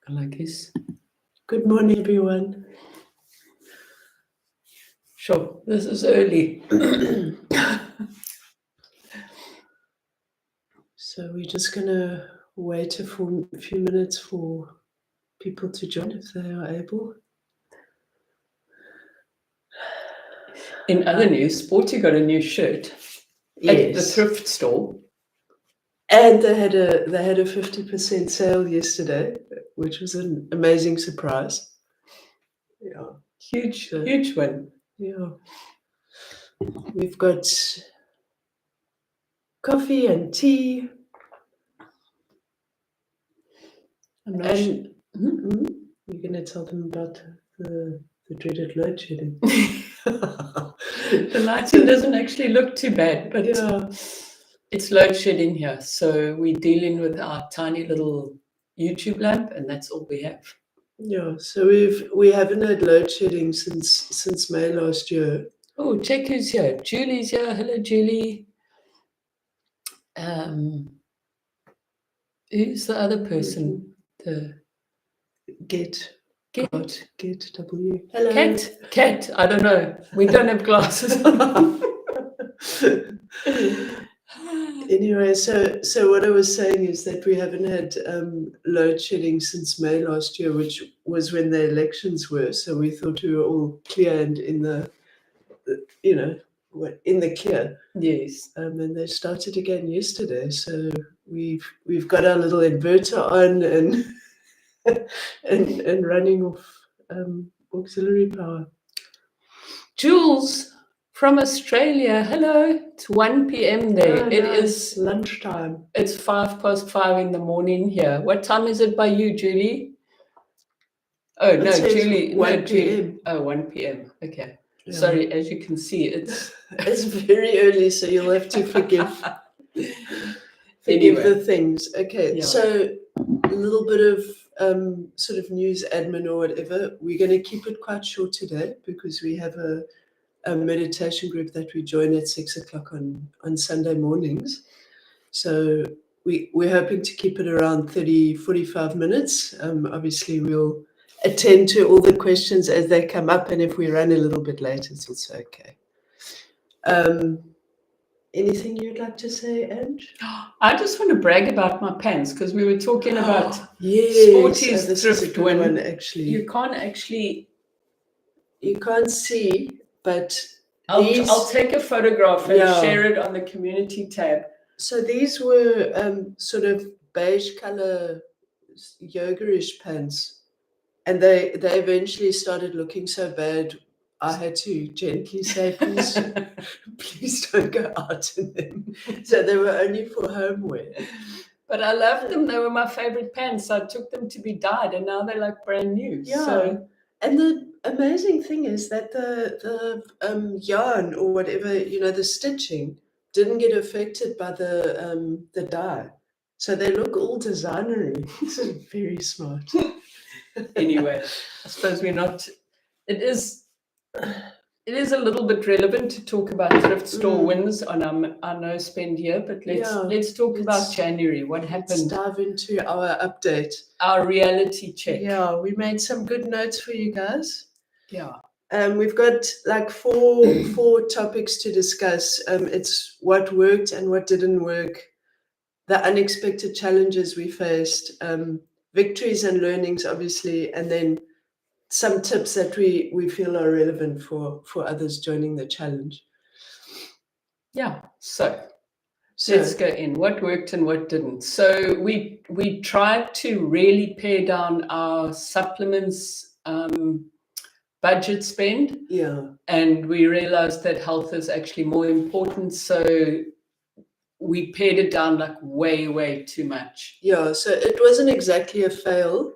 I like this. Good morning, everyone. Sure, this is early. So we're just going to wait a few minutes for people to join if they are able. In other news, Sporty got a new shirt at the thrift store. And they had a 50% sale yesterday, which was an amazing surprise. Yeah. Huge one. Yeah. We've got coffee and tea. I'm not sure. You're going to tell them about the dreaded load shedding. The lighting doesn't actually look too bad, but it's load shedding here. So we're dealing with our tiny little YouTube lamp, and that's all we have. Yeah, so we haven't had load shedding since May last year. Oh, check who's here. Julie's here. Hello, Julie. Who's the other person? The Get W. Hello. Cat. I don't know. We don't have glasses on. Anyway, so what I was saying is that we haven't had load shedding since May last year, which was when the elections were. So we thought we were all clear and in the clear. Yes. And they started again yesterday. So we've got our little inverter on and running off auxiliary power. Jules from Australia. Hello. It's 1 p.m. there. It is lunchtime. It's 5:05 in the morning here. What time is it by you, Julie? Oh, no, Julie. 1 p.m. Oh, 1 p.m. Okay. Yeah. Sorry, as you can see, it's very early, so you'll have to forgive the things. Okay, yeah. So a little bit of sort of news admin or whatever. We're going to keep it quite short today because we have a meditation group that we join at 6 o'clock on Sunday mornings. So we're hoping to keep it around 45 minutes. Obviously, we'll attend to all the questions as they come up, and if we run a little bit late, it's also okay. Anything you'd like to say, Ange? I just want to brag about my pants because we were talking about Sporty's thrift one. Actually, you can't see, but I'll take a photograph and share it on the community tab. So these were sort of beige color yoga-ish pants, and they eventually started looking so bad I had to gently say, please don't go out in them. So they were only for homeware. But I loved them. They were my favorite pants. I took them to be dyed, and now they're like brand new. Yeah. So. And the amazing thing is that the yarn or whatever, the stitching didn't get affected by the dye. So they look all designery. This is very smart. Anyway, I suppose we're not. It is a little bit relevant to talk about thrift store wins on our no spend year, but let's talk about January. What happened? Let's dive into our update. Our reality check. Yeah, we made some good notes for you guys. Yeah. We've got like four topics to discuss. It's what worked and what didn't work, the unexpected challenges we faced, victories and learnings, obviously, and then some tips that we feel are relevant for others joining the challenge. Yeah, so let's go in. What worked and what didn't. So we tried to really pare down our supplements budget spend. Yeah. And we realized that health is actually more important. So we pared it down like way too much. Yeah, so it wasn't exactly a fail.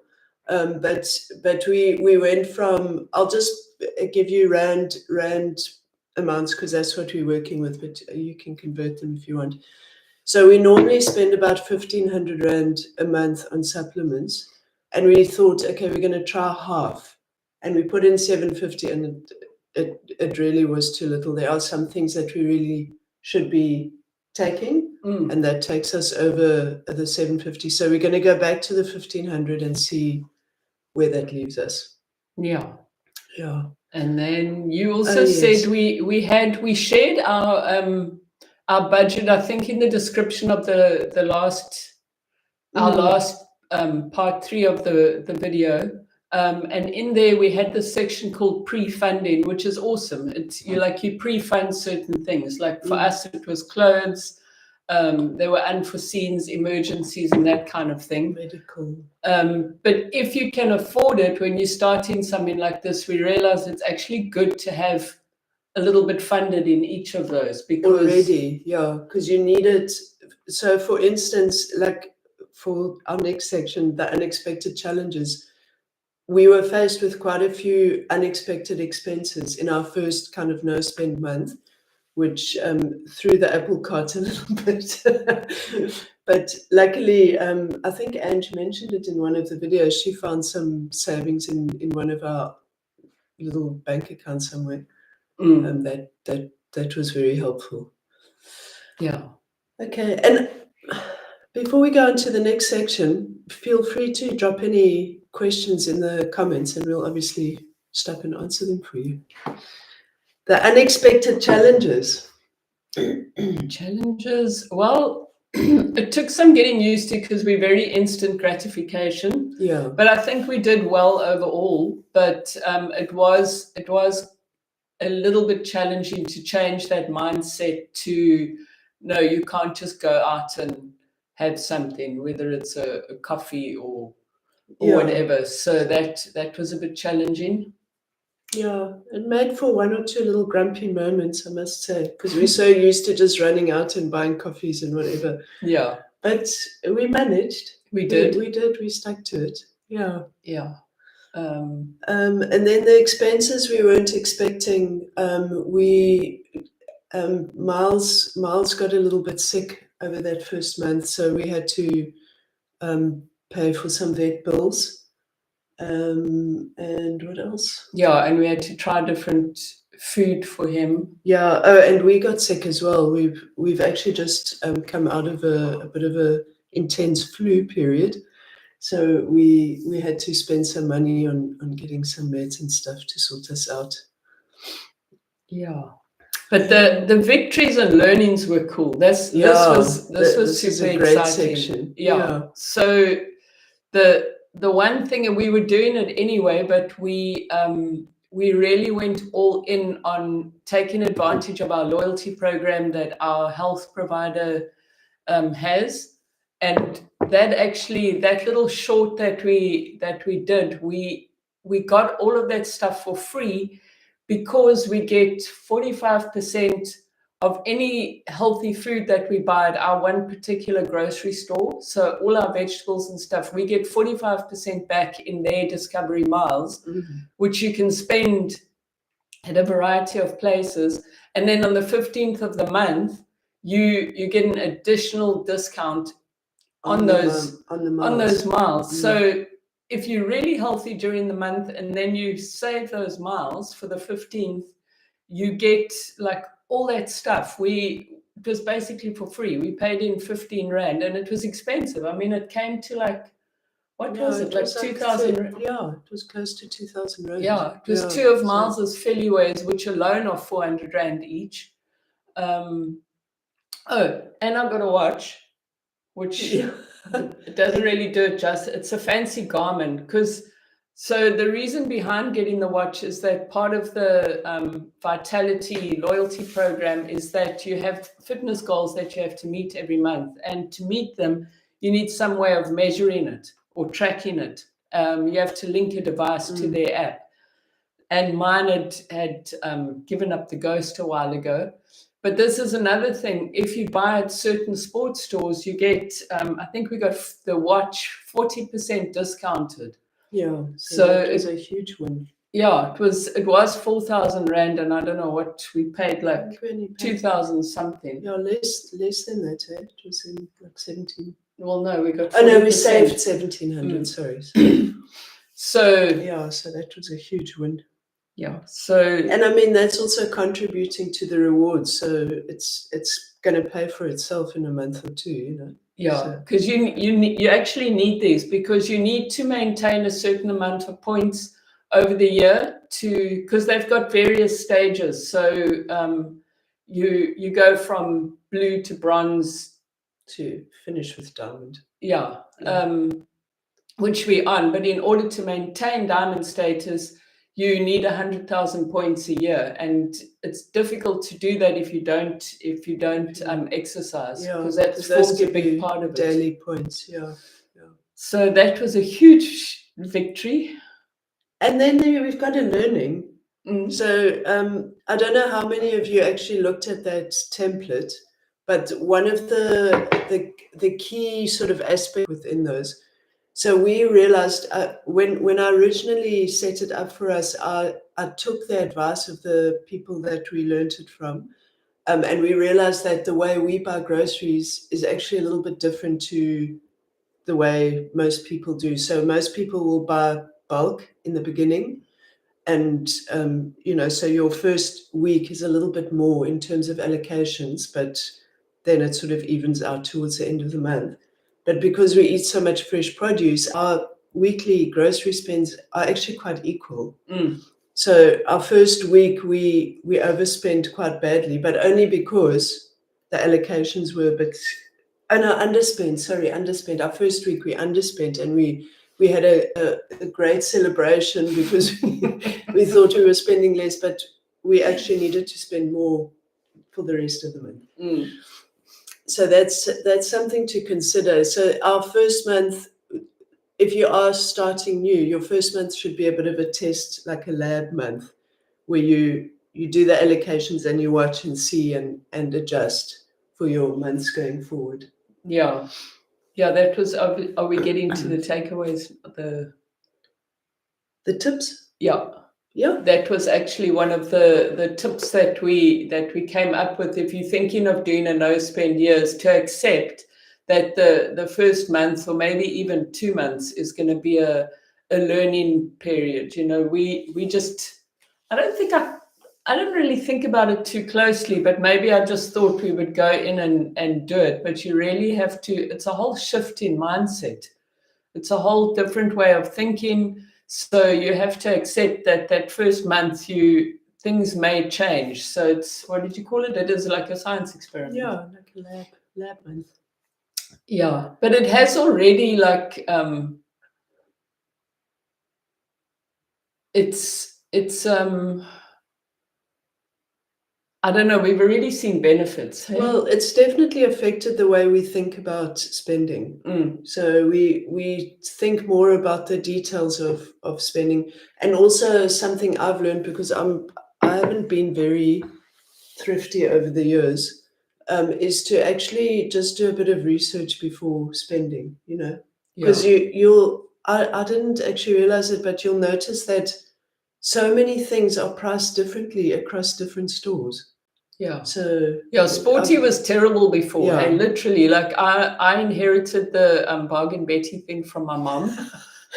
But we went from, I'll just give you rand amounts because that's what we're working with, but you can convert them if you want. So we normally spend about 1,500 rand a month on supplements, and we thought, okay, we're going to try half, and we put in 750, and it really was too little. There are some things that we really should be taking, and that takes us over the 750. So we're going to go back to the 1,500 and see where that leaves us. Yeah. Yeah. And then you also yes. said we shared our budget, I think, in the description of the last last part 3 of the video. And in there we had this section called pre-funding, which is awesome. It's you pre-fund certain things. Like for us, it was clothes. There were unforeseens, emergencies, and that kind of thing. Medical. But if you can afford it, when you start in something like this, we realize it's actually good to have a little bit funded in each of those, because already, yeah, because you need it. So, for instance, like for our next section, the unexpected challenges, we were faced with quite a few unexpected expenses in our first kind of no spend month, which threw the apple cart a little bit. But luckily, I think Ange mentioned it in one of the videos, she found some savings in one of our little bank accounts somewhere. That was very helpful. Yeah. Okay, and before we go on to the next section, feel free to drop any questions in the comments and we'll obviously stop and answer them for you. The unexpected challenges. Challenges. Well, it took some getting used to because we're very instant gratification. Yeah. But I think we did well overall. But it was a little bit challenging to change that mindset to, no, you can't just go out and have something, whether it's a coffee or whatever. So that was a bit challenging. Yeah, it made for one or two little grumpy moments, I must say, because we're so used to just running out and buying coffees and whatever. Yeah. But we managed. We did. We stuck to it. Yeah. Yeah. And then the expenses we weren't expecting. Miles got a little bit sick over that first month, so we had to pay for some vet bills. And what else? Yeah, and we had to try different food for him. Yeah. Oh, and we got sick as well. We've actually just come out of a bit of a intense flu period. So we had to spend some money on getting some meds and stuff to sort us out. Yeah. But the victories and learnings were cool. This was super exciting. Section. Yeah. So the one thing, and we were doing it anyway, but we really went all in on taking advantage of our loyalty program that our health provider has. And that little short that we did, we got all of that stuff for free, because we get 45% of any healthy food that we buy at our one particular grocery store. So all our vegetables and stuff, we get 45% back in their Discovery Miles, which you can spend at a variety of places. And then on the 15th of the month, you get an additional discount on those miles. So if you're really healthy during the month and then you save those miles for the 15th, you get like all that stuff. It was basically for free. We paid in 15 Rand, and it was expensive. I mean, it came to like, what was it? Like 2,000. Yeah, it was close to 2,000 Rand. Yeah, it was 2 of Miles's Fillyways, which alone are 400 Rand each. And I've got a watch, which it doesn't really do it justice. It's a fancy Garmin, so the reason behind getting the watch is that part of the Vitality loyalty program is that you have fitness goals that you have to meet every month. And to meet them, you need some way of measuring it or tracking it. You have to link a device to their app. And mine had given up the ghost a while ago. But this is another thing. If you buy at certain sports stores, you get, I think we got the watch 40% discounted. Yeah, so it was a huge win. Yeah, it was 4,000 Rand, and I don't know what we paid, like 2,000 something. Yeah, less than that. It was in like 17. Well, no, we got 40%. Oh no, we saved 1,700. Sorry. So yeah, so that was a huge win. Yeah. So, and I mean, that's also contributing to the rewards. So it's going to pay for itself in a month or two, you know. Yeah, So, because you actually need these, because you need to maintain a certain amount of points over the year, because they've got various stages. So you go from blue to bronze to finish with diamond. yeah, Yeah. which we're on. But in order to maintain diamond status, you need 100,000 points a year, and it's difficult to do that if you don't exercise, Yeah, because that those forms a give big you part of it. daily points. Yeah. So that was a huge victory. And then we've got a learning. Mm. So I don't know how many of you actually looked at that template, but one of the key sort of aspect within those. So we realized when I originally set it up for us, I took the advice of the people that we learned it from, and we realized that the way we buy groceries is actually a little bit different to the way most people do. So most people will buy bulk in the beginning, and so your first week is a little bit more in terms of allocations, but then it sort of evens out towards the end of the month. But because we eat so much fresh produce, our weekly grocery spends are actually quite equal. Mm. So our first week we overspent quite badly, but only because the allocations were a bit. Oh no, underspent. Sorry, underspent. Our first week we underspent, and we had a great celebration because we thought we were spending less, but we actually needed to spend more for the rest of the month. Mm. So that's something to consider. So our first month, if you are starting new, your first month should be a bit of a test, like a lab month, where you do the allocations and you watch and see and adjust for your months going forward. Yeah, that was. Are we getting to the takeaways? The tips? Yeah. Yeah. That was actually one of the tips that we came up with. If you're thinking of doing a no spend years, to accept that the first month or maybe even 2 months is going to be a learning period. We just, I don't really think about it too closely, but maybe I just thought we would go in and do it. But you really have to, it's a whole shift in mindset. It's a whole different way of thinking. So you have to accept that first month things may change. So it's, what did you call it? It is like a science experiment. Yeah, like a lab month. Yeah, but it has already it's I don't know, we've already seen benefits. Hey? Well, it's definitely affected the way we think about spending. So we think more about the details of spending. And also something I've learned, because I haven't been very thrifty over the years, is to actually just do a bit of research before spending, because I didn't actually realize it, but you'll notice that so many things are priced differently across different stores. Yeah. So yeah, Sporty was terrible before. Yeah. Hey, literally, like I inherited the Bargain Betty thing from my mom.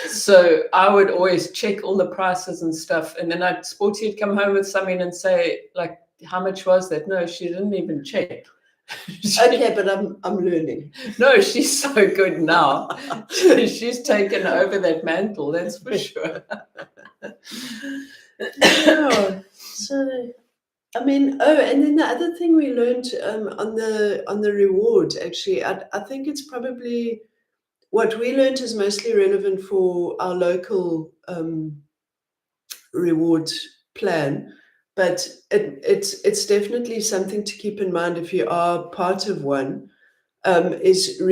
So I would always check all the prices and stuff, and then Sporty would come home with something and say, like, how much was that? No, she didn't even check. Okay, but I'm learning. No, she's so good now. She's taken over that mantle, that's for sure. Yeah. So I mean, and then the other thing we learned on the reward, actually, I think it's probably what we learned is mostly relevant for our local reward plan, but it's definitely something to keep in mind if you are part of one. Is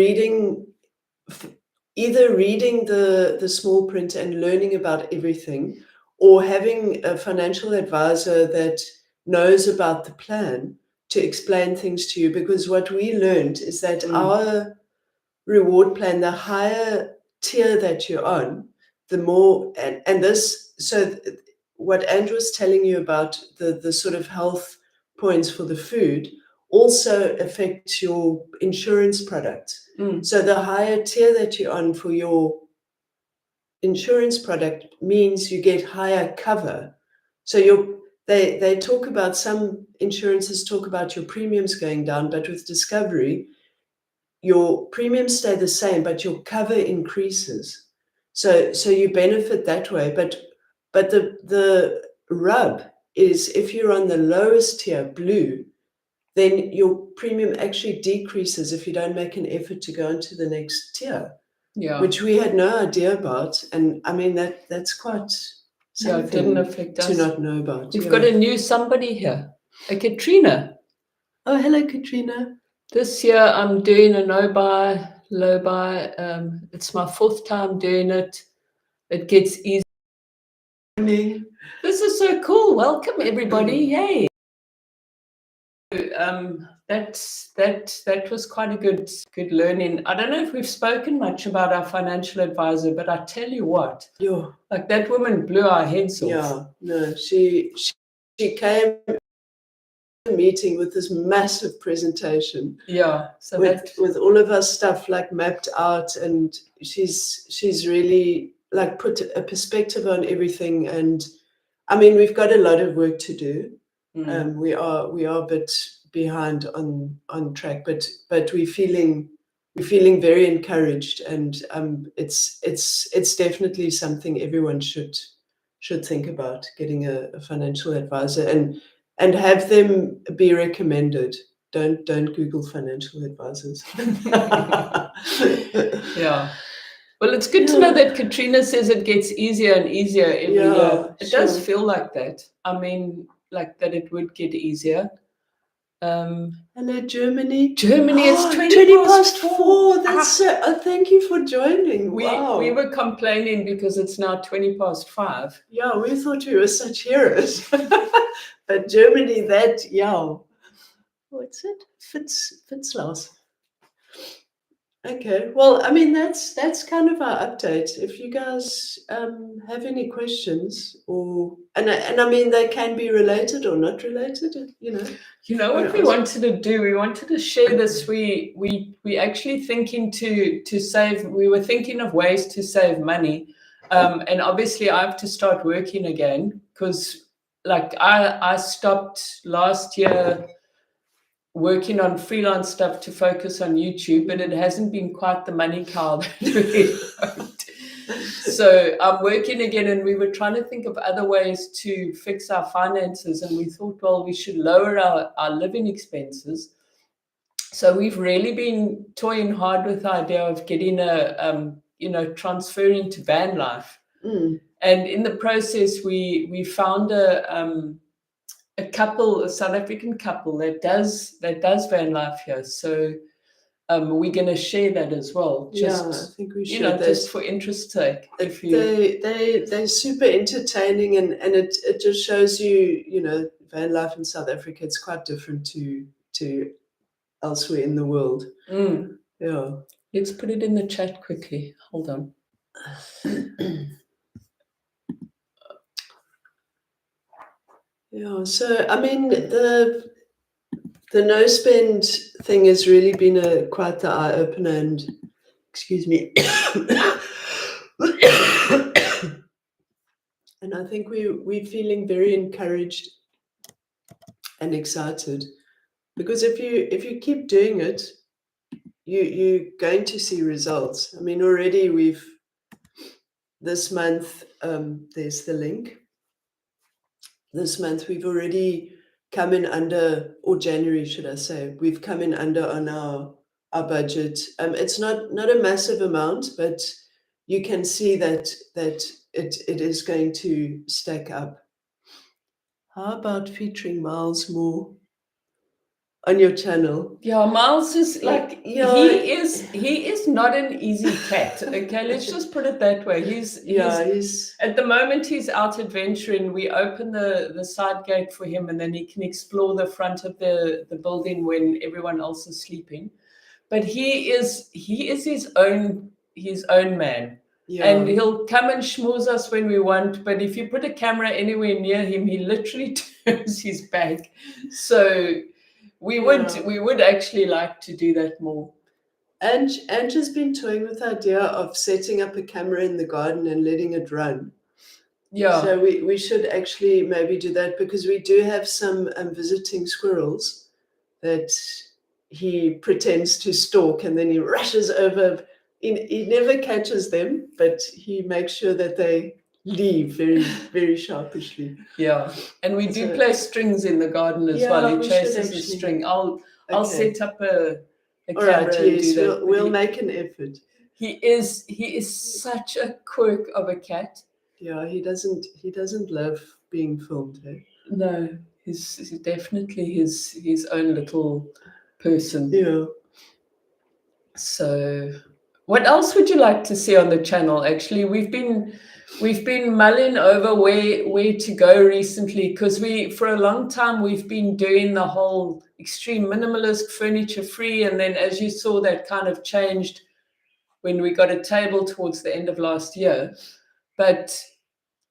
either reading the small print and learning about everything, or having a financial advisor that knows about the plan to explain things to you. Because what we learned is that our reward plan, the higher tier that you're on, the more, and this, so what Andrew was telling you about the sort of health points for the food also affects your insurance products. So the higher tier that you're on for your insurance product means you get higher cover. So they talk about, some insurances talk about your premiums going down, but with Discovery, your premiums stay the same, but your cover increases. So you benefit that way. But the rub is if you're on the lowest tier, blue, then your premium actually decreases if you don't make an effort to go into the next tier. Yeah. Which we had no idea about. And I mean, that's quite something it didn't affect to us. not know about. We've got a new somebody here, a Katrina. Oh, hello, Katrina. This year I'm doing a no-buy, low-buy. It's my 4th time doing it. It gets easier. This is so cool. Welcome, everybody. Yay. That was quite a good learning. I don't know if we've spoken much about our financial advisor, but I tell you what, like that woman blew our heads off. Yeah, no, she came to the meeting with this massive presentation. Yeah, so with all of our stuff like mapped out, and she's really like put a perspective on everything. And I mean, we've got a lot of work to do. We are a bit behind on track, but we're feeling very encouraged, and it's definitely something everyone should think about, getting a financial advisor and have them be recommended. Don't Google financial advisors. Yeah. Well, it's good to know that Katrina says it gets easier and easier every year. It does feel like that. I mean, like that it would get easier. Hello, Germany. Germany is 20 past 4. That's thank you for joining. Wow. We were complaining because it's now 20 past 5. Yeah, we thought we were such heroes. But Germany, what's it? Fitzlaus. Okay, well, I mean, that's kind of our update. If you guys have any questions, and I mean, they can be related or not related, You know what we wanted to do? We wanted to share this. We actually thinking to save. We were thinking of ways to save money, and obviously I have to start working again because, like, I stopped last year working on freelance stuff to focus on YouTube, but it hasn't been quite the money cow that we hoped. So I'm working again, and we were trying to think of other ways to fix our finances, and we thought, well, we should lower our living expenses. So we've really been toying hard with the idea of getting transferring to van life. And in the process, we found a South African couple that does van life here. So we're going to share that as well. I think we should. Just for interest's sake. They're super entertaining, and it just shows you, van life in South Africa, it's quite different to elsewhere in the world. Yeah. Let's put it in the chat quickly. Hold on. Yeah, so I mean, the no spend thing has really been quite the eye opener, and excuse me, and I think we're feeling very encouraged and excited, because if you keep doing it, you're going to see results. I mean, already this month, there's the link. This month we've already come in under, or January, should I say, we've come in under on our budget. It's not a massive amount, but you can see that it is going to stack up. How about featuring Miles more on your channel? Yeah, Miles is like, he is not an easy cat. Okay, let's just put it that way. He's at the moment he's out adventuring. We open the side gate for him, and then he can explore the front of the building when everyone else is sleeping. But he is his own man. Yeah. And he'll come and schmooze us when we want, but if you put a camera anywhere near him, he literally turns his back. So we would actually like to do that more. And Angela's been toying with the idea of setting up a camera in the garden and letting it run. Yeah. So we should actually maybe do that, because we do have some visiting squirrels that he pretends to stalk, and then he rushes over. He never catches them, but he makes sure that they leave very, very sharpishly. Yeah, and we do play strings in the garden as well. He chases a string. I'll set up a camera right, and yes, do that. We'll make an effort. He is such a quirk of a cat. Yeah, he doesn't love being filmed. Eh? No, he's definitely his own little person. Yeah. So, what else would you like to see on the channel? Actually, we've been mulling over where to go recently, because for a long time we've been doing the whole extreme minimalist, furniture free, and then as you saw, that kind of changed when we got a table towards the end of last year. But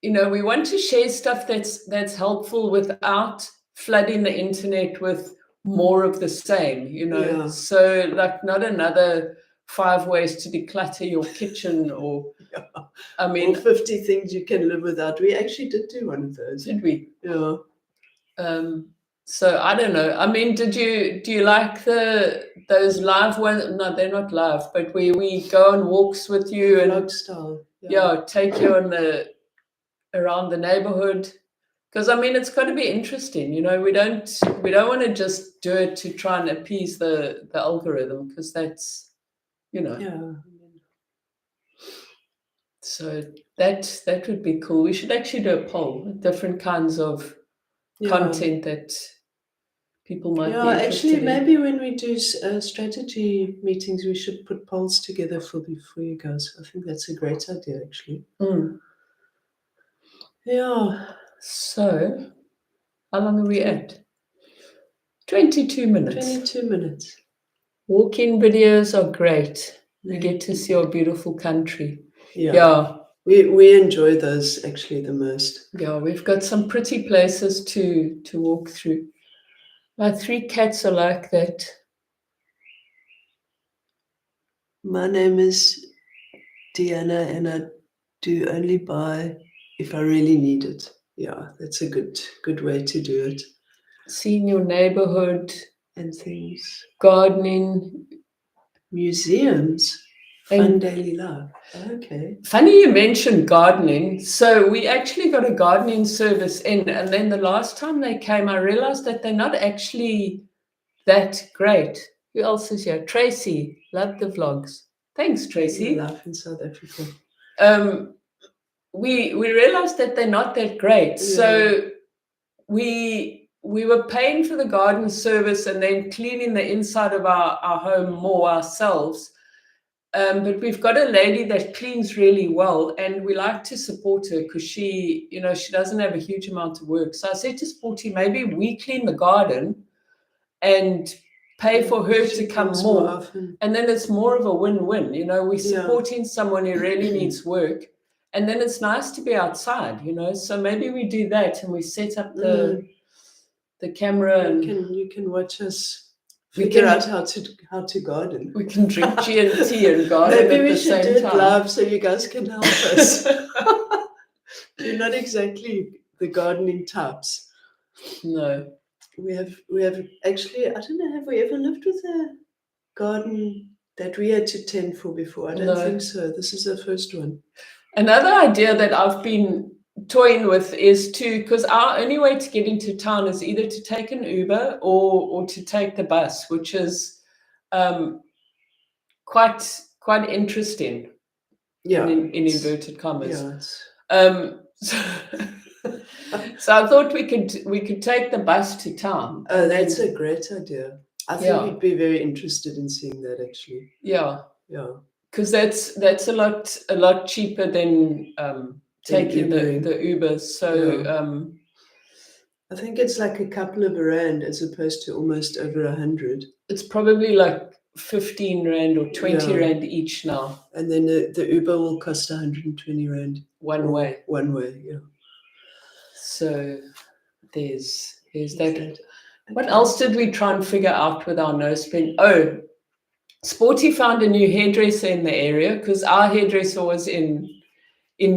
we want to share stuff that's helpful without flooding the internet with more of the same, Yeah. So like not another 5 ways to declutter your kitchen or or 50 things you can live without. We actually did do one of those. Did we? Yeah. So I don't know. I mean, do you like those live ones? No, they're not live, but we go on walks with you and vlog style. Yeah, take you on around the neighborhood. Because I mean, it's got to be interesting, We don't want to just do it to try and appease the algorithm, because that's, Yeah. So that would be cool. We should actually do a poll, different kinds of content that people might be interested actually, in. maybe when we do strategy meetings, we should put polls together for you guys. I think that's a great idea, actually. Yeah. So, how long are we at? 22 minutes. 22 minutes. Walk-in videos are great. We get to see our beautiful country. Yeah. We enjoy those actually the most. Yeah, we've got some pretty places to walk through. My 3 cats are like that. My name is Deanna, and I do only buy if I really need it. Yeah, that's a good way to do it. Seeing your neighborhood and things. Gardening. Museums. Fun daily life. Okay. Funny you mentioned gardening. So we actually got a gardening service in, and then the last time they came, I realized that they're not actually that great. Who else is here? Tracy. Love the vlogs. Thanks, Tracy. Life in South Africa. We realized that they're not that great. Yeah. So we were paying for the garden service and then cleaning the inside of our home more ourselves. But we've got a lady that cleans really well, and we like to support her because she doesn't have a huge amount of work. So I said to Sporty, maybe we clean the garden and pay for her to come more often. And then it's more of a win-win. We're supporting someone who really needs work, and then it's nice to be outside. So maybe we do that, and we set up the camera, and you can watch us figure out how to garden. We can drink G&T and garden. Maybe we should do it live so you guys can help us. You're not exactly the gardening types. No. We have actually, I don't know, have we ever lived with a garden that we had to tend for before? I don't think so. This is the first one. Another idea that I've been toying with is because our only way to get into town is either to take an Uber or to take the bus, which is quite interesting. Yeah. In inverted commas. Yeah, so I thought we could take the bus to town. Oh, that's a great idea. I think we'd be very interested in seeing that, actually. Yeah. Yeah. Because that's a lot cheaper than taking the Uber. So I think it's like a couple of rand as opposed to almost over 100. It's probably like 15 rand or 20 rand each now. And then the Uber will cost 120 rand. One way. One way, yeah. So there's that. Okay. What else did we try and figure out with our no spend? Oh, Sporty found a new hairdresser in the area, because our hairdresser was in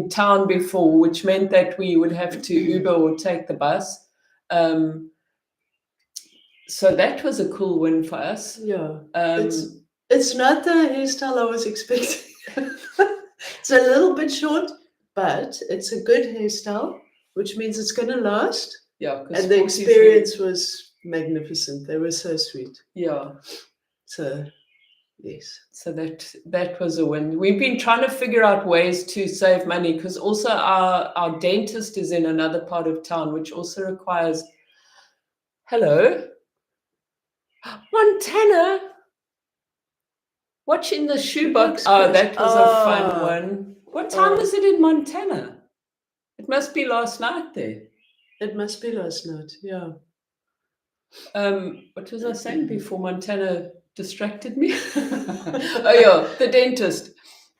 town before, which meant that we would have to Uber or take the bus. So that was a cool win for us. Yeah. Um, It's not the hairstyle I was expecting. It's a little bit short, but it's a good hairstyle, which means it's going to last. yeah, And the experience was magnificent. They were so sweet. Yeah. So, yes. So that was a win. We've been trying to figure out ways to save money because also our dentist is in another part of town, which also requires. Hello, Montana. Watching the shoebox. Oh, that was a fun one. What time was it in Montana? It must be last night there. It must be last night, yeah. What was I saying before Montana distracted me? Oh yeah, the dentist.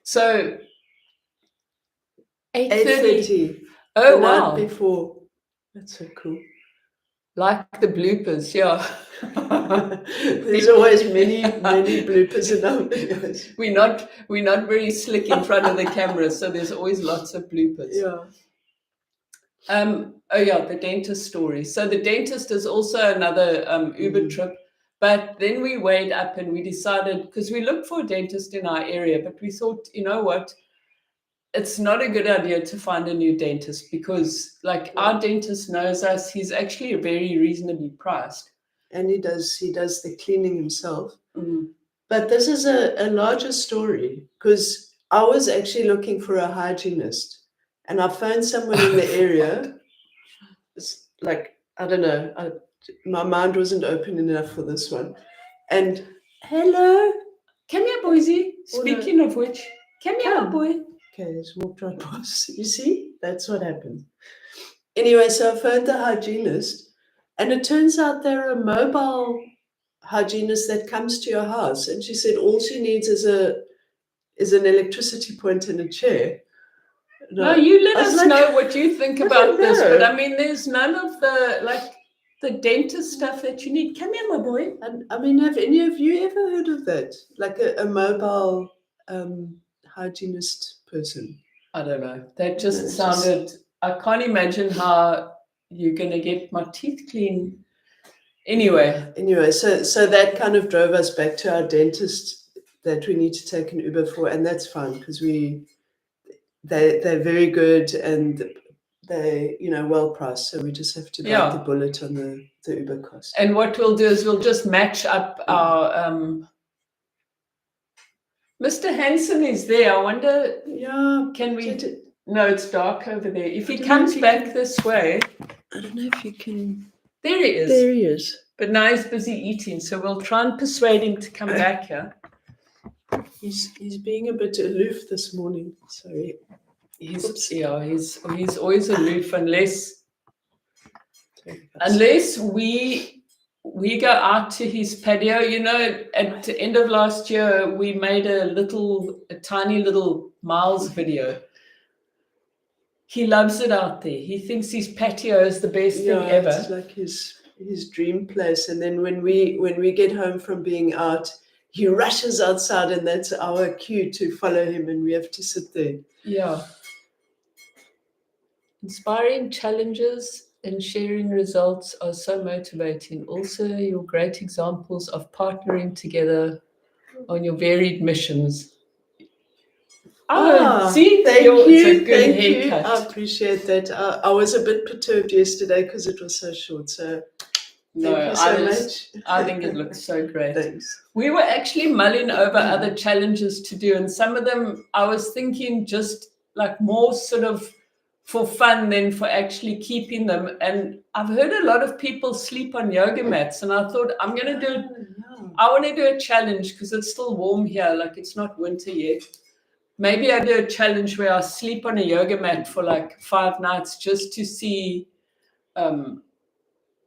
So 8:30. Oh the wow! night before. That's so cool. Like the bloopers, yeah. There's always many bloopers in our videos. We're not very slick in front of the camera, so there's always lots of bloopers. Yeah. Oh yeah, the dentist story. So the dentist is also another Uber trip, but then we weighed up and we decided, because we looked for a dentist in our area, but we thought, you know what, it's not a good idea to find a new dentist because our dentist knows us. He's actually very reasonably priced. And he does the cleaning himself. But this is a larger story because I was actually looking for a hygienist and I found someone in the area. It's like, I don't know, my mind wasn't open enough for this one. And hello. Come here, Boise. Speaking of which, come here, my boy. Okay, just walked right past. You see? That's what happened. Anyway, so I phoned the hygienist and it turns out they're a mobile hygienist that comes to your house. And she said all she needs is an electricity point and a chair. No, you let us know what you think about this. But I mean, there's none of the dentist stuff that you need. Come here, my boy. And I mean, have any of you ever heard of that? Like a mobile hygienist person? I don't know. That just sounded. I can't imagine how you're going to get my teeth clean. Anyway, so that kind of drove us back to our dentist that we need to take an Uber for, and that's fine because they're very good and they well priced, so we just have to bite the bullet on the Uber cost. And what we'll do is we'll just match up our Mr. Hansen is there. I wonder, can we? No, it's dark over there. If he comes back this way, I don't know if you can. There he is. There he is. But now he's busy eating, so we'll try and persuade him to come back here. He's being a bit aloof this morning. Sorry. He's always aloof unless we go out to his patio. At the end of last year, we made a tiny little Miles video. He loves it out there. He thinks his patio is the best thing ever. It's like his dream place. And then when we get home from being out, he rushes outside, and that's our cue to follow him, and we have to sit there. Yeah. Inspiring challenges and sharing results are so motivating. Also, your great examples of partnering together on your varied missions. See, thank you. It's a good haircut. I appreciate that. I was a bit perturbed yesterday because it was so short. So thank you so much. I think it looks so great. Thanks. We were actually mulling over other challenges to do, and some of them I was thinking just like more sort of for fun than for actually keeping them. And I've heard a lot of people sleep on yoga mats, and I thought I want to do a challenge because it's still warm here, like it's not winter yet. Maybe I do a challenge where I sleep on a yoga mat for like 5 nights just to see.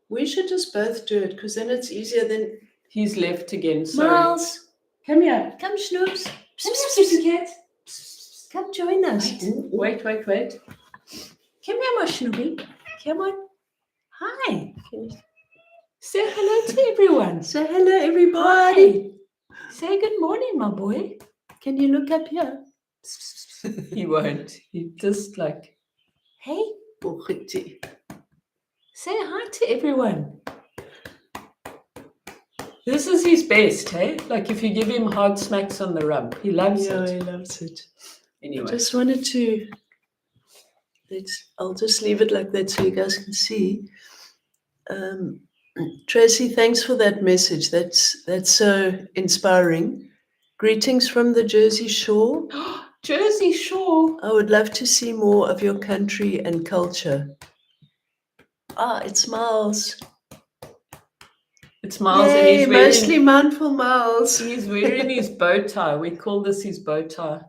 We should just both do it because then it's easier than. He's left again. Sorry. Miles, come here. Come, Snoops. Come here, cat. Come join us. Wait. Come here, my Snoopy. Come on. Hi. Say hello to everyone. Say hello, everybody. Hi. Say good morning, my boy. Can you look up here? He won't. He just like, hey. Say hi to everyone. This is his best, hey? Like if you give him hard smacks on the rump, he loves Yeah, it. he loves it. Anyway. I just wanted to, I'll just leave it like that so you guys can see. Tracy, thanks for that message. That's so inspiring. Greetings from the Jersey Shore. Jersey Shore. I would love to see more of your country and culture. Ah, it's Miles. It's Miles, Yay, and he's wearing, mostly mindful Miles. He's wearing his bow tie. We call this his bow tie.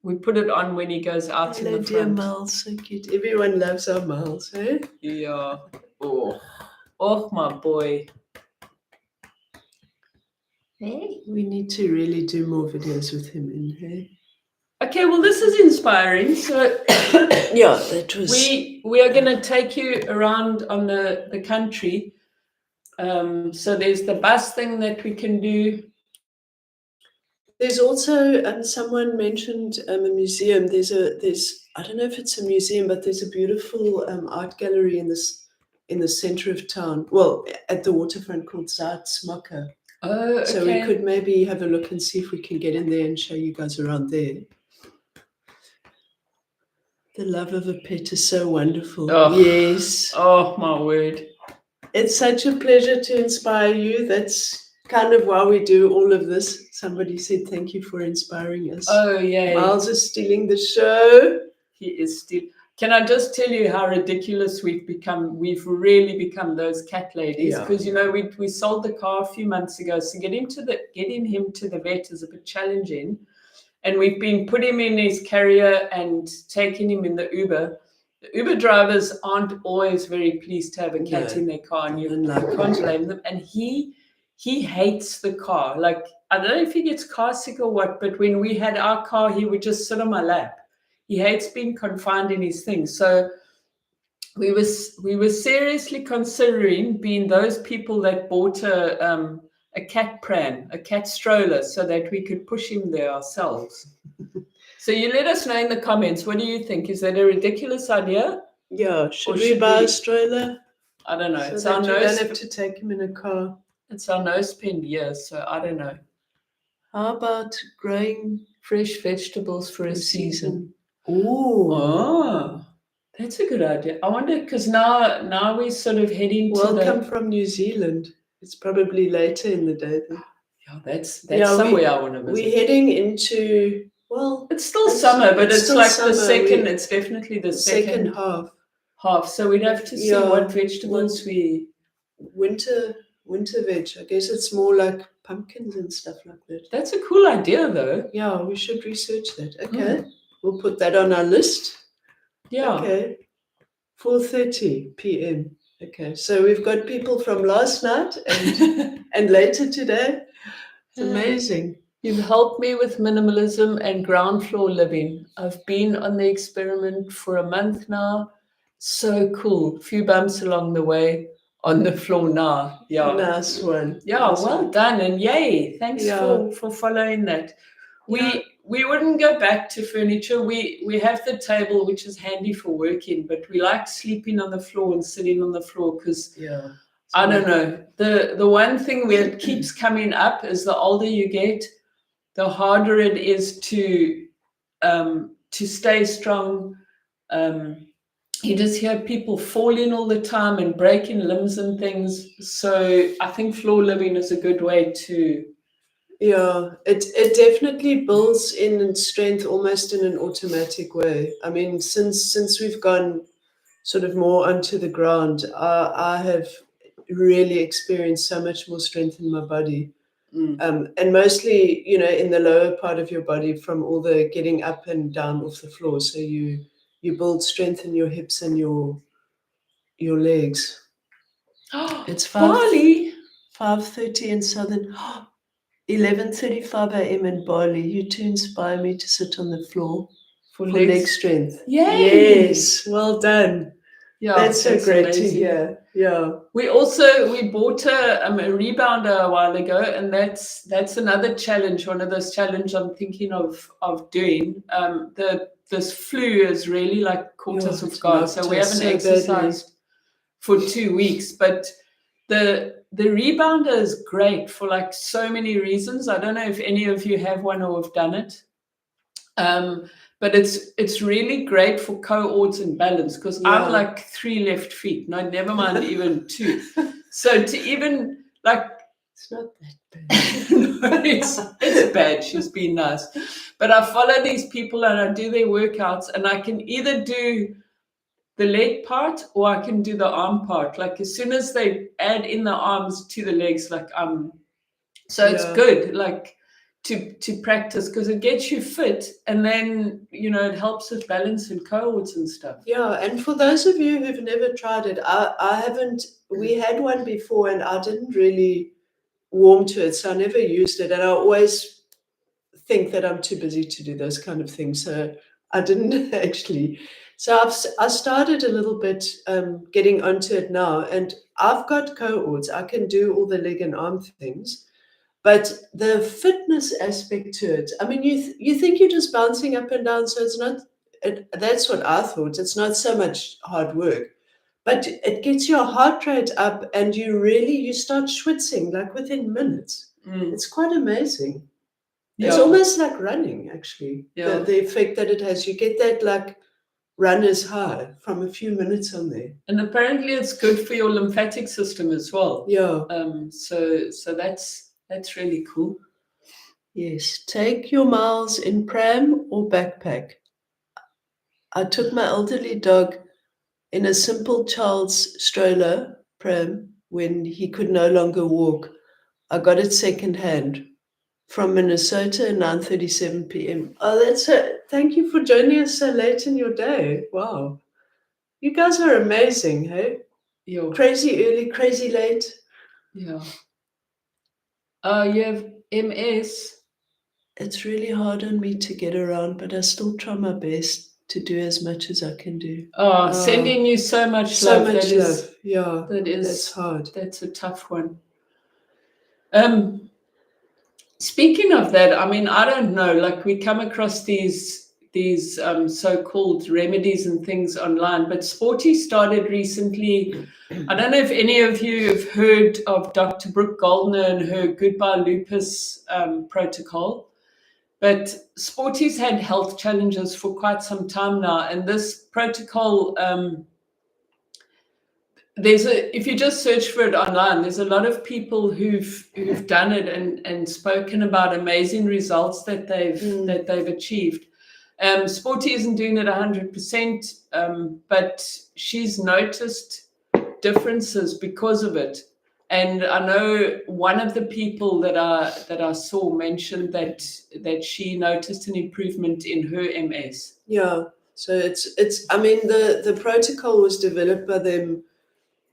We put it on when he goes out Hello, in the dear front. Miles, so cute. Everyone loves our Miles, eh? Yeah. Oh, my boy. Hey. We need to really do more videos with him in here. Okay, well, this is inspiring. So yeah, that was. We are going to take you around on the country. So there's the bus thing that we can do. There's also someone mentioned a museum. There's I don't know if it's a museum, but there's a beautiful art gallery in the center of town. Well, at the waterfront called Zuidsmakke. Oh, okay. So we could maybe have a look and see if we can get in there and show you guys around there. The love of a pet is so wonderful. Oh, yes. Oh, my word. It's such a pleasure to inspire you. That's kind of why we do all of this. Somebody said thank you for inspiring us. Oh, yeah. Miles is stealing the show. He is still. Can I just tell you how ridiculous we've become? We've really become those cat ladies, because we sold the car a few months ago, so getting him to the vet is a bit challenging, and we've been putting him in his carrier and taking him in the Uber. The Uber drivers aren't always very pleased to have a cat in their car, and you can't blame them. And he hates the car. Like, I don't know if he gets car sick or what, but when we had our car, he would just sit on my lap. He hates being confined in his things. So we were seriously considering being those people that bought a cat pram, a cat stroller, so that we could push him there ourselves. So you let us know in the comments. What do you think? Is that a ridiculous idea? Yeah. Should we buy a stroller? I don't know. So that you don't have to take him in a car. It's our no spend year, so I don't know. How about growing fresh vegetables for a season? Ooh. Oh, that's a good idea. I wonder, because now we're sort of heading to Welcome from New Zealand. It's probably later in the day then. Yeah, that's somewhere I want to visit. We're heading into, well, it's still summer, but it's like summer. The second. It's definitely the second half. So we'd have to see what vegetables we. Winter veg. I guess it's more like pumpkins and stuff like that. That's a cool idea, though. Yeah, we should research that. Okay, we'll put that on our list. Yeah. Okay, 4:30 p.m. Okay, so we've got people from last night and later today. It's amazing. You've helped me with minimalism and ground floor living. I've been on the experiment for a month now. So cool. Few bumps along the way. On the floor now. Yeah. Nice one. Yeah, well done. And yay. Thanks for following that. We wouldn't go back to furniture. We have the table, which is handy for working, but we like sleeping on the floor and sitting on the floor because I don't know. The one thing that keeps coming up is the older you get, the harder it is to stay strong. You just hear people falling all the time and breaking limbs and things. So I think floor living is a good way to. Yeah, it definitely builds in strength almost in an automatic way. I mean, since we've gone sort of more onto the ground, I have really experienced so much more strength in my body. And mostly, in the lower part of your body from all the getting up and down off the floor. So you build strength in your hips and your legs. It's 5:30 in Southern. 11:35 a.m. in Bali. You two inspire me to sit on the floor for leg strength. Yay! Yes, well done. Yeah, that's so great to hear. Yeah. We bought a rebounder a while ago, and that's another challenge. One of those challenges I'm thinking of doing. This flu has really caught us off guard, so we haven't exercised for 2 weeks. But the the rebounder is great for like so many reasons. I don't know if any of you have one or have done it. But it's really great for coords and balance, because I'm like 3 left feet. No, never mind even 2. So to even like, it's not that bad. no, it's bad. She's been nice. But I follow these people and I do their workouts, and I can either do the leg part or I can do the arm part. Like as soon as they add in the arms to the legs, like so it's good, like to practice, because it gets you fit, and then it helps with balance and coords and stuff. Yeah, and for those of you who've never tried it, I haven't. We had one before, and I didn't really warm to it, so I never used it, and I always think that I'm too busy to do those kind of things, so I didn't actually. So I started a little bit getting onto it now, and I've got coords. I can do all the leg and arm things. But the fitness aspect to it, I mean, you think you're just bouncing up and down, so it's not, that's what I thought. It's not so much hard work, but it gets your heart rate up and you start schwitzing like within minutes. It's quite amazing. Yeah. It's almost like running, actually, Yeah. the effect that it has. You get that like runner's high from a few minutes on there. And apparently it's good for your lymphatic system as well. Yeah. So that's really cool. Yes. Take your miles in pram or backpack. I took my elderly dog in a simple child's stroller pram when he could no longer walk. I got it secondhand from Minnesota at 9:37 p.m. Oh, that's it. Thank you for joining us so late in your day. Wow. You guys are amazing, hey? Yeah. Crazy early, crazy late. Yeah. You have MS. It's really hard on me to get around, but I still try my best to do as much as I can do. Sending you so much So love. much love. Yeah. That's hard. That's a tough one. Speaking of that, I mean, I don't know, like we come across these so-called remedies and things online, but Sporty started recently. I don't know if any of you have heard of Dr. Brooke Goldner and her Goodbye Lupus protocol, but Sporty's had health challenges for quite some time now, and this protocol, if you just search for it online, there's a lot of people who've done it and spoken about amazing results that they've achieved. Sporty isn't doing it 100%, but she's noticed differences because of it. And I know one of the people that I saw mentioned that she noticed an improvement in her MS. Yeah. So it's I mean the protocol was developed by them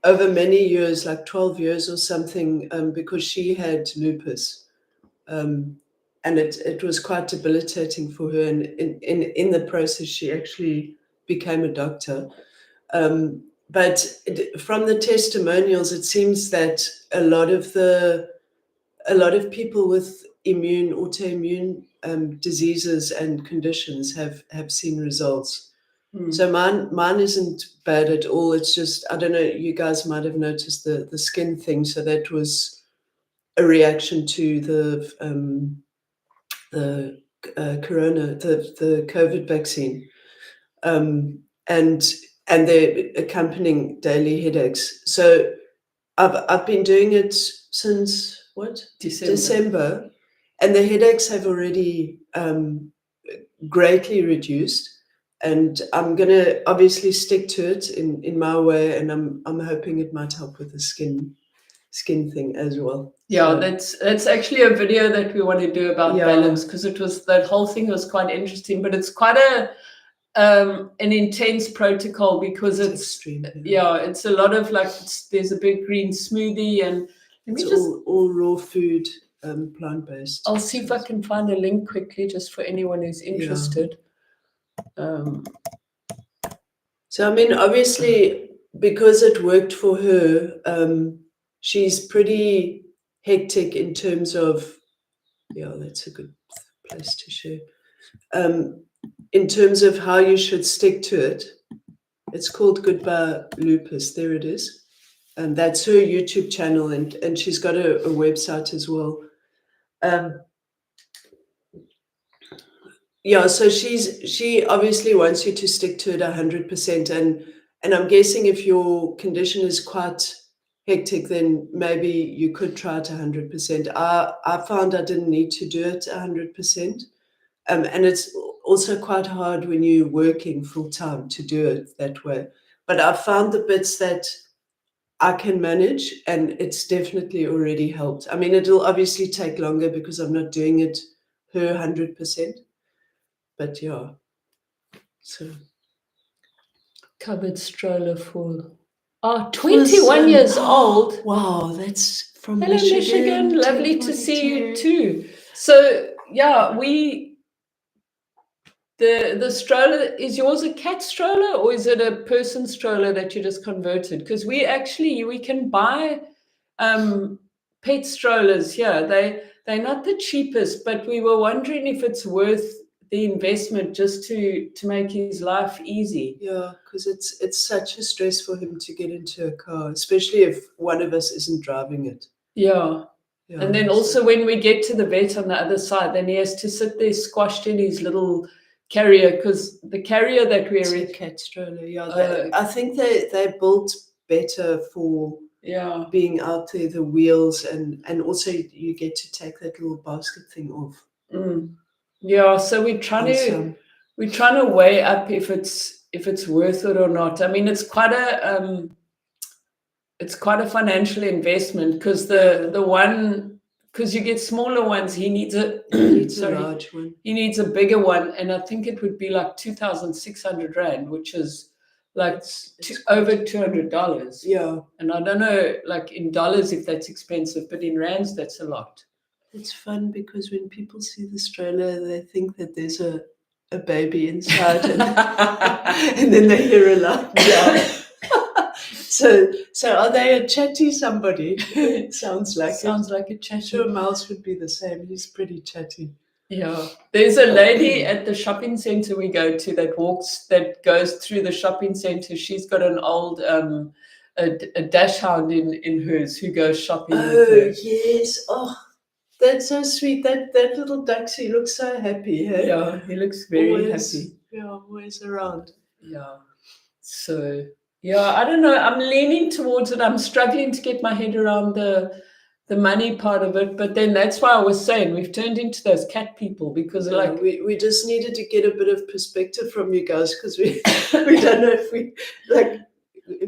over many years, like 12 years or something, because she had lupus. And it was quite debilitating for her. And in the process, she actually became a doctor. But from the testimonials, it seems that a lot of people with autoimmune diseases and conditions have seen results. So mine isn't bad at all. It's just, I don't know, you guys might have noticed the skin thing. So that was a reaction to the corona, the COVID vaccine, and the accompanying daily headaches. So I've been doing it since what? December, and the headaches have already greatly reduced. And I'm gonna obviously stick to it in my way, and I'm hoping it might help with the skin thing as well. Yeah, that's actually a video that we want to do about balance, because that whole thing was quite interesting, but it's quite an intense protocol, because it's extreme. Yeah, it's a lot of there's a big green smoothie, and it's all raw food, plant-based. I'll see if I can find a link quickly just for anyone who's interested. So I mean, obviously, because it worked for her, she's pretty hectic in terms of, that's a good place to share. In terms of how you should stick to it, it's called Goodbye Lupus. There it is. And that's her YouTube channel, and she's got a website as well. Yeah, so she obviously wants you to stick to it 100%, and I'm guessing if your condition is quite hectic, then maybe you could try it 100%. I found I didn't need to do it 100%, and it's also quite hard when you're working full time to do it that way. But I found the bits that I can manage, and it's definitely already helped. I mean, it'll obviously take longer because I'm not doing it her 100%. But yeah, so Cupboard stroller full. 21 years old. Wow, that's from Hello, Michigan. Lovely to see you too. So yeah, the stroller, is yours a cat stroller or is it a person stroller that you just converted? Because we can buy pet strollers here. They're not the cheapest, but we were wondering if it's worth the investment just to make his life easy. Yeah, because it's such a stress for him to get into a car, especially if one of us isn't driving it. Yeah. And then also when we get to the vet on the other side, then he has to sit there squashed in his little carrier, because the carrier that we're in, cat stroller. Yeah, I think they're built better for being out there, the wheels, and also you get to take that little basket thing off. Yeah, so we're trying to weigh up if it's worth it or not. I mean, it's quite a financial investment, because because you get smaller ones, he needs a large one. He needs a bigger one, and I think it would be like 2,600 Rand, which is like over $200. Yeah. And I don't know, like in dollars, if that's expensive, but in rands, that's a lot. It's fun because when people see the stroller, they think that there's a baby inside, and then they hear a laugh. Yeah. So are they a chatty somebody? Sounds like a chatty. Sure, Miles would be the same. He's pretty chatty. Yeah, there's a lady at the shopping center we go to that goes through the shopping center. She's got an old a dash hound in hers who goes shopping with her. Oh yes, oh, that's so sweet. That little ducksy looks so happy. Hey? Yeah, he looks very happy. Yeah, always around. Yeah, so yeah, I don't know. I'm leaning towards it. I'm struggling to get my head around the money part of it, but then that's why I was saying we've turned into those cat people, because we just needed to get a bit of perspective from you guys, because we don't know if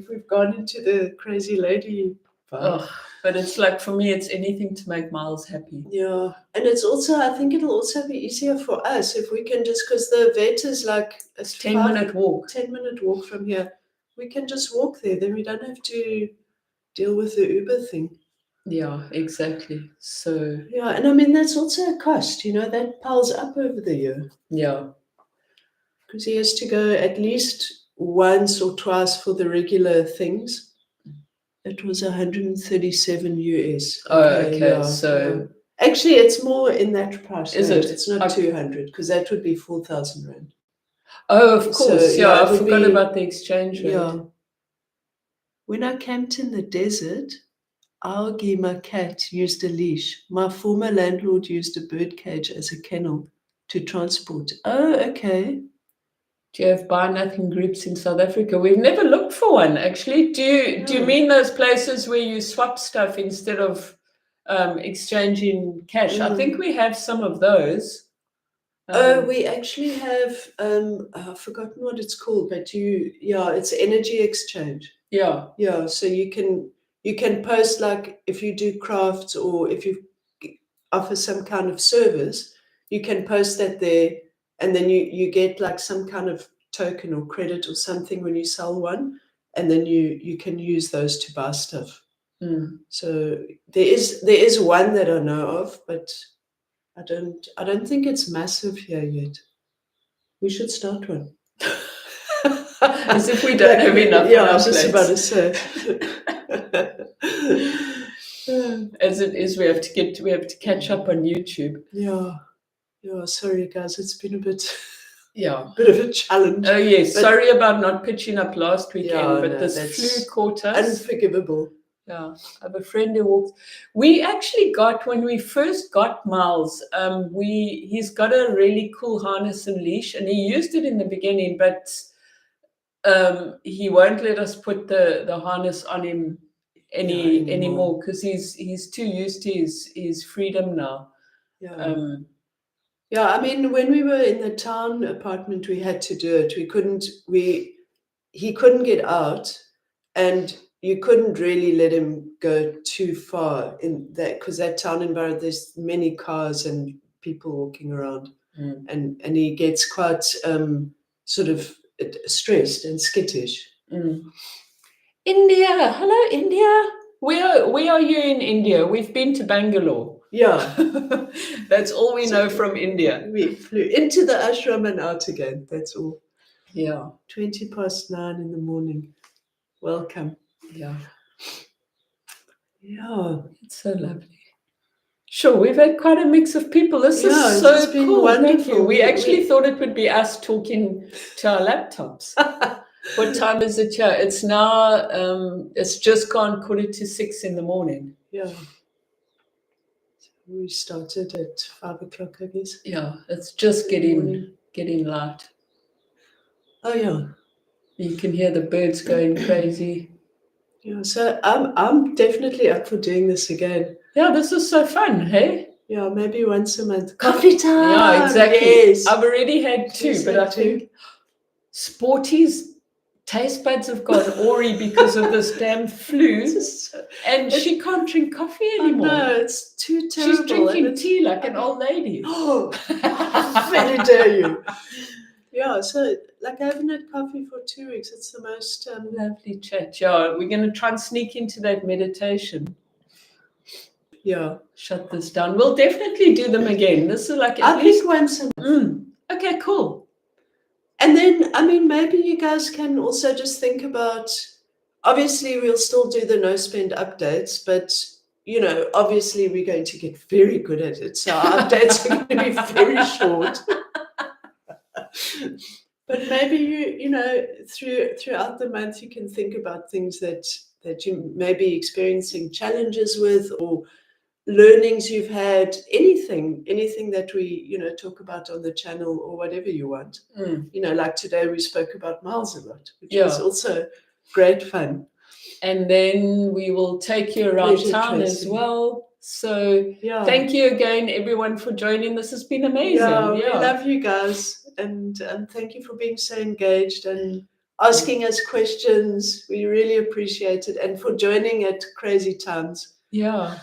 we've gone into the crazy lady part. But it's like, for me, it's anything to make Miles happy. Yeah, and it's also, I think it'll also be easier for us if we can just, because the vet is like a 10-minute walk. 10-minute walk from here. We can just walk there. Then we don't have to deal with the Uber thing. Yeah, exactly. So yeah, and I mean that's also a cost, that piles up over the year. Yeah, because he has to go at least once or twice for the regular things. It was 137 US. Okay. Yeah. So actually, it's more in that price. Is it? It's not 200, because that would be 4,000 Rand. Oh, of course. So, I forgot about the exchange rate. Yeah. When I camped in the desert, Augie, my cat, used a leash. My former landlord used a bird cage as a kennel to transport. Oh, okay. Do you have buy nothing groups in South Africa? We've never looked for one, actually. Do you mean those places where you swap stuff instead of exchanging cash? I think we have some of those. We actually have, I've forgotten what it's called, but it's energy exchange. Yeah. Yeah, so you can post, like if you do crafts or if you offer some kind of service, you can post that there, and then you get like some kind of token or credit or something when you sell one, and then you can use those to buy stuff. So there is one that I know of, but I don't think it's massive here yet. We should start one. As if we don't have enough. Yeah, I was just about to say. As it is, we have to catch up on YouTube. Yeah, sorry guys, it's been a bit Yeah. bit of a challenge. Oh yes, But- sorry about not pitching up last weekend, Yeah, but no, this that's flu caught us. Unforgivable. Yeah, I have a friend who walks. We actually got, when we first got Miles, he's got a really cool harness and leash, and he used it in the beginning, but he won't let us put the harness on him anymore because he's too used to his freedom now. Yeah. Yeah, I mean, when we were in the town apartment, we had to do it. He couldn't get out, and you couldn't really let him go too far in that, because that town environment, there's many cars and people walking around, and he gets quite sort of stressed and skittish. India, hello India. Where are you in India? We've been to Bangalore. Yeah. That's all we know from India. We flew into the ashram and out again. That's all. Yeah. 9:20 in the morning. Welcome. Yeah. Yeah. It's so lovely. Sure, we've had quite a mix of people. This is so cool. Wonderful. Thank you. We actually thought it would be us talking to our laptops. What time is it here? It's now, it's just gone 6:45 in the morning. Yeah. We started at 5 o'clock, I guess. Yeah, it's just getting light. Oh, yeah. You can hear the birds going crazy. Yeah, so I'm definitely up for doing this again. Yeah, this is so fun, hey? Yeah, maybe once a month. Coffee time! Yeah, exactly. Yes. I've already had two, but I think Sporty's taste buds have gone awry because of this damn flu, and she can't drink coffee anymore. No, it's too terrible. She's drinking tea like an old lady. Oh, very dare you. Yeah, so like I haven't had coffee for 2 weeks. It's the most lovely chat. Yeah, we're going to try and sneak into that meditation. Yeah. Shut this down. We'll definitely do them again. This is like at least once a month. Okay, cool. And then, I mean, maybe you guys can also just think about, obviously we'll still do the no spend updates, but you know, obviously we're going to get very good at it. So our updates are going to be very short. But maybe you know, throughout the month, you can think about things that you may be experiencing challenges with, or learnings you've had, anything that we, you know, talk about on the channel, or whatever you want. You know, like today we spoke about Miles a lot, which was also great fun. And then we will take you around town as well. So thank you again, everyone, for joining. This has been amazing. Yeah, we love you guys, and thank you for being so engaged and asking us questions. We really appreciate it, and for joining at crazy times. Yeah.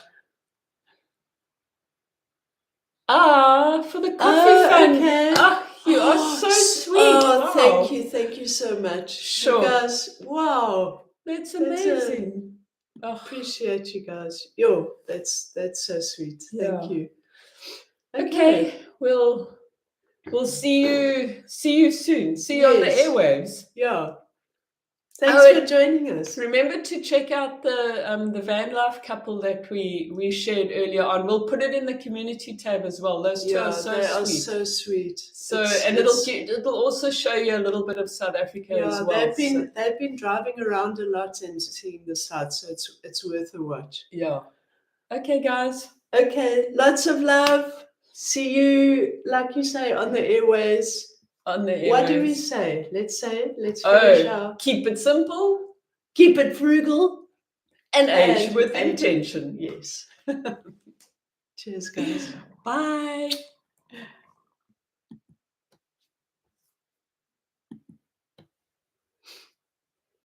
For the coffee fund. Okay. You are so sweet. Oh, wow. Thank you so much. Sure. You guys, wow. That's amazing. Appreciate you guys. Yo, that's so sweet. Thank you. Okay. We'll see you soon. See you on the airwaves. Yeah. Thanks for joining us. Remember to check out the van life couple that we shared earlier on. We'll put it in the community tab as well. Those two are so sweet. So it'll also show you a little bit of South Africa as well. They've been driving around a lot and seeing the sights, so it's worth a watch. Yeah. Okay, guys. Okay, lots of love. See you, like you say, on the airways. What do we say? Let's finish our... Keep it simple. Keep it frugal. And age with intention. Yes. Cheers, guys. Bye.